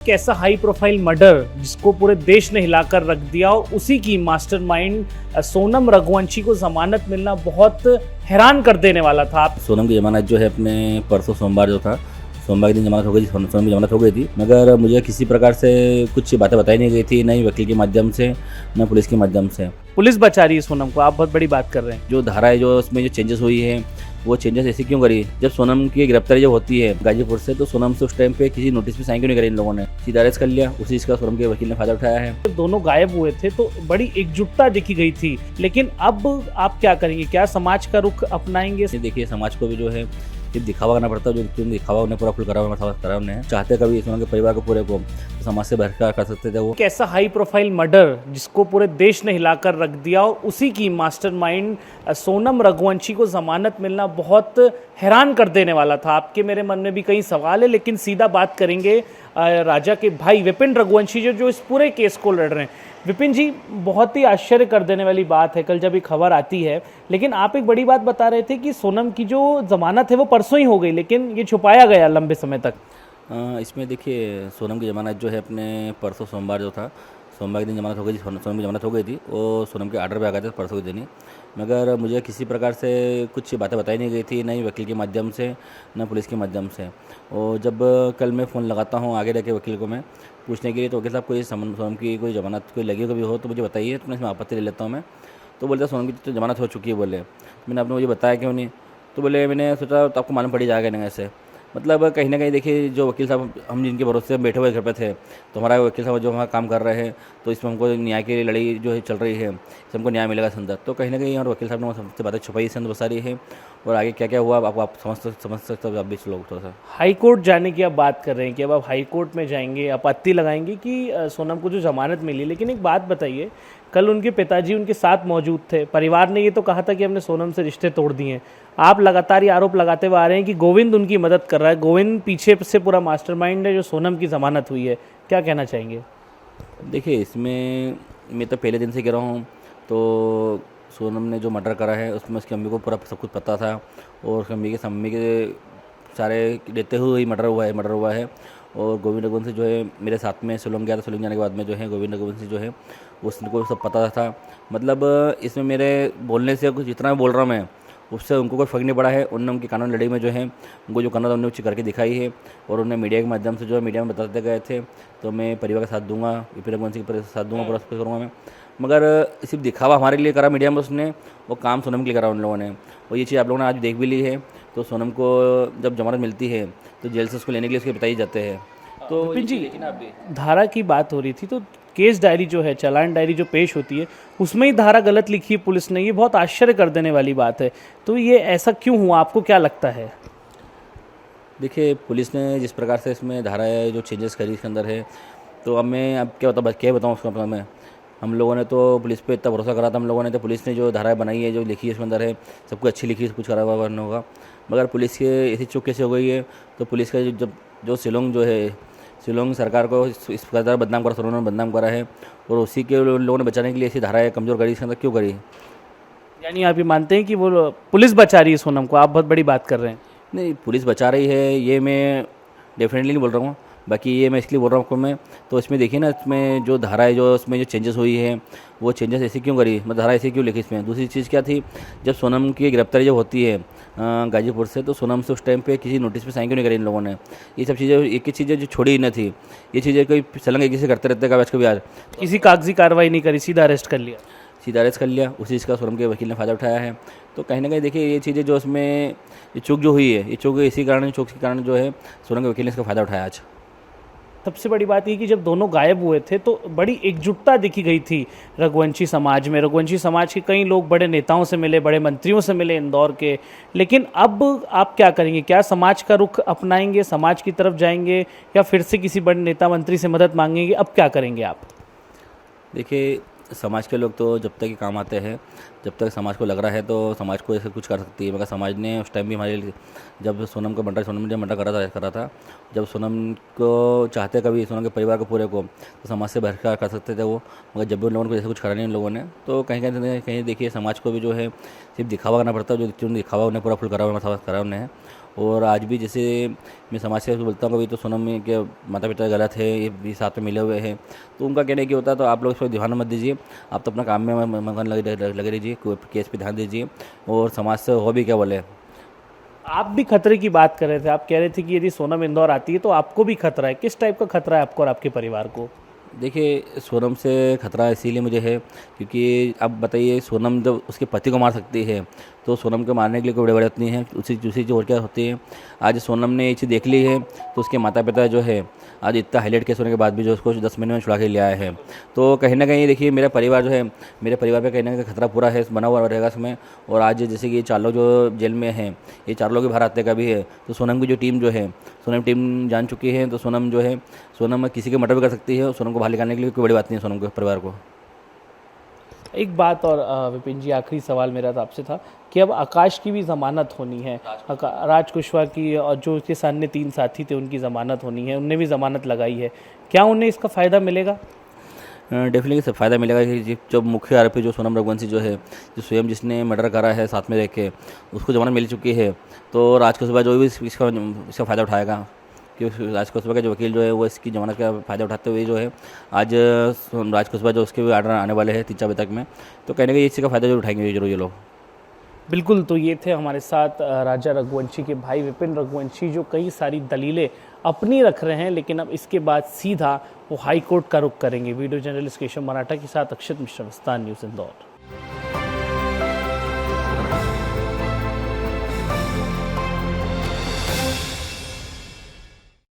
कैसा high profile murder जिसको पूरे देश ने हिलाकर रख दिया और उसी की मास्टरमाइंड सोनम रघुवंशी को जमानत मिलना बहुत हैरान कर देने वाला था। सोनम की जमानत जो है अपने परसों सोमवार जो था, सोमवार के दिन जमानत हो गई थी। सोनम की जमानत हो गई थी, मगर मुझे किसी प्रकार से कुछ बातें बताई नहीं गई थी, न ही वकील के माध्यम से न पुलिस के माध्यम से। पुलिस बचा रही है सोनम को, आप बहुत बड़ी बात कर रहे हैं। जो धारा है, जो उसमें जो चेंजेस हुई है, वो चेंजेस ऐसे क्यों करी? जब सोनम की गिरफ्तारी जब होती है गाजीपुर से, तो सोनम से उस टाइम पे किसी नोटिस पे साइन क्यों नहीं करी इन लोगों ने? सीधा अरेस्ट कर लिया। उसी चीज़ का सोनम के वकील ने फायदा उठाया है। जब दोनों गायब हुए थे तो बड़ी एकजुटता देखी गई थी, लेकिन अब आप क्या करेंगे? क्या समाज का रुख अपनाएंगे? देखिए, समाज को भी जो है सिर्फ दिखावा करना पड़ता है। जो क्यों दिखावा उन्हें पूरा फुल करा उन्हें चाहते कभी सोनम के परिवार को पूरे को तो समाज से बहिष्कार कर सकते थे वो। कैसा हाई प्रोफाइल मर्डर जिसको पूरे देश ने हिलाकर रख दिया और उसी की मास्टरमाइंड सोनम रघुवंशी को जमानत मिलना बहुत हैरान कर देने वाला था। आपके मेरे मन में भी कई सवाल है, लेकिन सीधा बात करेंगे राजा के भाई विपिन रघुवंशी जो इस पूरे केस को लड़ रहे हैं। विपिन जी, बहुत ही आश्चर्य कर देने वाली बात है कल जब ये खबर आती है, लेकिन आप एक बड़ी बात बता रहे थे कि सोनम की जो जमानत है वो परसों ही हो गई, लेकिन ये छुपाया गया लंबे समय तक। इसमें देखिए, सोनम की जमानत जो है अपने परसों सोमवार जो था, सोमवार के दिन जमानत हो गई थी। सोनम की जमानत हो गई थी, वो सोनम के आर्डर पे आ गए थे परसों के दिन ही। मगर मुझे किसी प्रकार से कुछ बातें बताई नहीं गई थी, न ही वकील के माध्यम से न पुलिस के माध्यम से। और जब कल मैं फ़ोन लगाता हूँ आगे रह के वकील को मैं पूछने के लिए, तो वकील साहब कोई सोनम की कोई जमानत कोई लगी कभी हो तो मुझे बताइए, तो मैं इसमें आपत्ति ले लेता हूँ मैं। तो बोलते सोनम की तो जमानत हो चुकी है बोले। मैंने आपने मुझे बताया क्यों नहीं? तो बोले मैंने सोचा तो आपको मालूम पड़ ही जाएगा नहीं ऐसे। मतलब कहीं ना कहीं देखिए, जो वकील साहब हम जिनके भरोसे बैठे हुए घर पे थे, तो हमारा वकील साहब जो वहाँ काम कर रहे हैं, तो इसमें हमको न्याय की लड़ाई जो है चल रही है, इससे हमको न्याय मिलेगा संदर। तो कहीं ना कहीं और वकील साहब ने सबसे बातें छुपाई से बहुत सारी है, और आगे क्या क्या हुआ आप समझ सकते हो आप भी लोग थोड़ा सा। हाई कोर्ट जाने की आप बात कर रहे हैं कि अब आप हाई कोर्ट में जाएंगे, आपत्ति लगाएंगे कि सोनम को जो जमानत मिली, लेकिन एक बात बताइए, कल उनके पिताजी उनके साथ मौजूद थे, परिवार ने ये तो कहा था कि हमने सोनम से रिश्ते तोड़ दिए हैं। आप लगातार ये आरोप लगाते हुए आ रहे हैं कि गोविंद उनकी मदद कर रहा है, गोविंद पीछे से पूरा मास्टरमाइंड है जो सोनम की जमानत हुई है। क्या कहना चाहेंगे? देखिए, इसमें मैं तो पहले दिन से कह रहा हूँ, तो सोनम ने जो मर्डर करा है उसमें उसकी अम्मी को पूरा सब कुछ पता था, और उसकी अम्मी के सारे देते हुए ही मर्डर हुआ है। और गोविंद रघुवंशी जो है मेरे साथ में शिलोंग गया था। शिलोंग जाने के बाद में जो है गोविंद रघुवंशी जो है उसको सब पता था। मतलब इसमें मेरे बोलने से कुछ जितना बोल रहा हूँ मैं, उससे उनको कोई फ़र्क नहीं पड़ा है। उनने उनकी कानून लड़ाई में जो है उनको जो करना था उन्होंने करके दिखाई है, और उन्हें मीडिया के माध्यम से जो है मीडिया में बताते गए थे। तो मैं परिवार का साथ दूंगा, विपिन रघुवंशी का साथ दूंगा, पूरा करूँगा मैं। मगर सिर्फ दिखावा हमारे लिए करा मीडिया में उसने, वो काम सोनम के लिए करा उन लोगों ने। और ये चीज़ आप लोगों ने आज देख भी ली है। तो सोनम को जब जमानत मिलती है तो जेल से उसको लेने के लिए उसके बताई जाते हैं। तो विपिन जी, धारा की बात हो रही थी, तो केस डायरी जो है, चालान डायरी जो पेश होती है, उसमें ही धारा गलत लिखी है पुलिस ने। ये बहुत आश्चर्य कर देने वाली बात है। तो ये ऐसा क्यों हुआ, आपको क्या लगता है? देखिए, पुलिस ने जिस प्रकार से इसमें धारा है जो चेंजेस करी इसके अंदर है, तो अब मैं अब क्या बताऊँ उसका मतलब मैं। हम लोगों ने तो पुलिस पे इतना भरोसा करा था हम लोगों ने, तो पुलिस ने जो धाराएं बनाई है, जो लिखी है इसके अंदर है, सब कुछ अच्छी लिखी है, सब कुछ करा हुआ नहीं होगा। मगर पुलिस के ऐसी चूक कैसे हो गई है? तो पुलिस का जो शिलोंग जो है, शिलोंग सरकार को इस कदर बदनाम करा, सोनम ने बदनाम करा है, और उसी के लोगों ने बचाने के लिए ऐसी धाराएं कमज़ोर करी इसके अंदर क्यों करी? यानी आप ये मानते हैं कि वो पुलिस बचा रही है सोनम को? आप बहुत बड़ी बात कर रहे हैं। नहीं, पुलिस बचा रही है ये मैं डेफिनेटली नहीं बोल रहा हूँ। बाकी ये मैं इसलिए बोल रहा हूँ आपको मैं, तो इसमें देखिए ना, इसमें जो धारा है, जो उसमें जो चेंजेस हुई है, वो चेंजेस ऐसे क्यों करी? मतलब धारा ऐसे क्यों लिखी इसमें? दूसरी चीज़ क्या थी, जब सोनम की गिरफ्तारी जब होती है गाजीपुर से, तो सोनम से उस टाइम पे किसी नोटिस पे साइन क्यों नहीं करी इन लोगों ने? ये सब चीज़ें एक ही चीज़ें जो छोड़ी ही न थी, ये चीज़ें कोई सलंग एक से करते रहते हैं कभी आज। किसी कागजी कार्रवाई नहीं करी, सीधा अरेस्ट कर लिया। सीधा अरेस्ट कर लिया। उसी चीज़ का सोनम के वकील ने फ़ायदा उठाया है। तो कहीं ना कहीं देखिए, ये चीज़ें जो इसमें ये चूक जो हुई है, ये चूक इसी कारण, चूक के कारण जो है सोनम के वकील ने इसका फ़ायदा उठाया आज। सबसे बड़ी बात ये कि जब दोनों गायब हुए थे तो बड़ी एकजुटता दिखी गई थी रघुवंशी समाज में। रघुवंशी समाज के कई लोग बड़े नेताओं से मिले, बड़े मंत्रियों से मिले इंदौर के। लेकिन अब आप क्या करेंगे? क्या समाज का रुख अपनाएंगे, समाज की तरफ जाएंगे, या फिर से किसी बड़े नेता मंत्री से मदद मांगेंगे? अब क्या करेंगे आप? देखिए, समाज के लोग तो जब तक ही काम आते हैं, जब तक समाज को लग रहा है तो समाज को ऐसे कुछ कर सकती है। मगर समाज ने उस टाइम भी हमारे लिए, जब सोनम का मर्डर, सोनम ने मर्डर करा था, जब सोनम को चाहते कभी सोनम के परिवार को पूरे को तो समाज से बहिष्कार कर सकते थे वो। मगर जब भी उन लोगों को ऐसे कुछ करा नहीं उन लोगों ने, तो कहीं देखिए समाज को भी जो है सिर्फ दिखावा करना पड़ता है। जो क्यों दिखावा उन्हें पूरा फुल करा उन्हें। और आज भी जैसे मैं समाज से बोलता हूँ कभी तो सोनम के माता पिता गलत है, ये भी साथ में मिले हुए हैं, तो उनका कहने की होता है तो आप लोग इस पर ध्यान मत दीजिए, आप तो अपना काम में मगन लगे रहिए, कोई केस पे ध्यान दीजिए और समाज से हो भी क्या बोले। आप भी खतरे की बात कर रहे थे, आप कह रहे थे कि यदि सोनम इंदौर आती है तो आपको भी खतरा है। किस टाइप का खतरा है आपको और आपके परिवार को? देखिए सोनम से खतरा इसीलिए मुझे है क्योंकि अब बताइए सोनम जब उसके पति को मार सकती है तो सोनम को मारने के लिए कोई बड़े बड़े नहीं है, उसी दूसरी जो और क्या होती है। आज सोनम ने ये चीज़ देख ली है तो उसके माता पिता जो है आज इतना हाईलाइट केस होने के बाद भी जो उसको 10 महीने में छुड़ा के ले आया है। तो कहीं ना कहीं देखिए मेरा परिवार जो है, मेरे परिवार पे कहीं ना कहीं खतरा पूरा है, बना हुआ रहेगा इसमें। और आज जैसे कि ये 4 लोग जो जेल में हैं, ये 4 लोग भी बाहर आते का भी है, तो सोनम की जो टीम जो है, सोनम टीम जान चुकी है, तो सोनम जो है, सोनम किसी के मर्डर भी कर सकती है, सोनम को बाहर निकालने के लिए कोई बड़ी बात नहीं है सोनम के परिवार को। एक बात और विपिन जी, आखिरी सवाल मेरा तो आपसे था कि अब आकाश की भी ज़मानत होनी है, राज कुशवाहा की, और जो उसके सामने 3 साथी थे उनकी ज़मानत होनी है, उनने भी ज़मानत लगाई है, क्या उन्हें इसका फ़ायदा मिलेगा? डेफिनेटली सब फ़ायदा मिलेगा कि जब मुख्य आरोपी जो सोनम रघुवंशी जो है, जो स्वयं जिसने मर्डर करा है साथ में रह के, उसको जमानत मिल चुकी है, तो राज कुशवाहा जो भी इसका फ़ायदा उठाएगा, कि राज कुशवाहा के जो वकील जो है वो इसकी जमानत का फ़ायदा उठाते हुए जो है आज राज कुशवाहा जो उसके भी ऑर्डर आने वाले हैं 3-4 बजे तक में, तो कहीं ना कहीं इसी का फ़ायदा जरूर उठाएंगे जरूर ये लोग। बिल्कुल, तो ये थे हमारे साथ राजा रघुवंशी के भाई विपिन रघुवंशी, जो कई सारी दलीलें अपनी रख रहे हैं, लेकिन अब इसके बाद सीधा वो हाई कोर्ट का रुख करेंगे। वीडियो जर्नलिस्ट केशव मराठा के साथ अक्षत मिश्रा, विस्तार न्यूज़ इंदौर।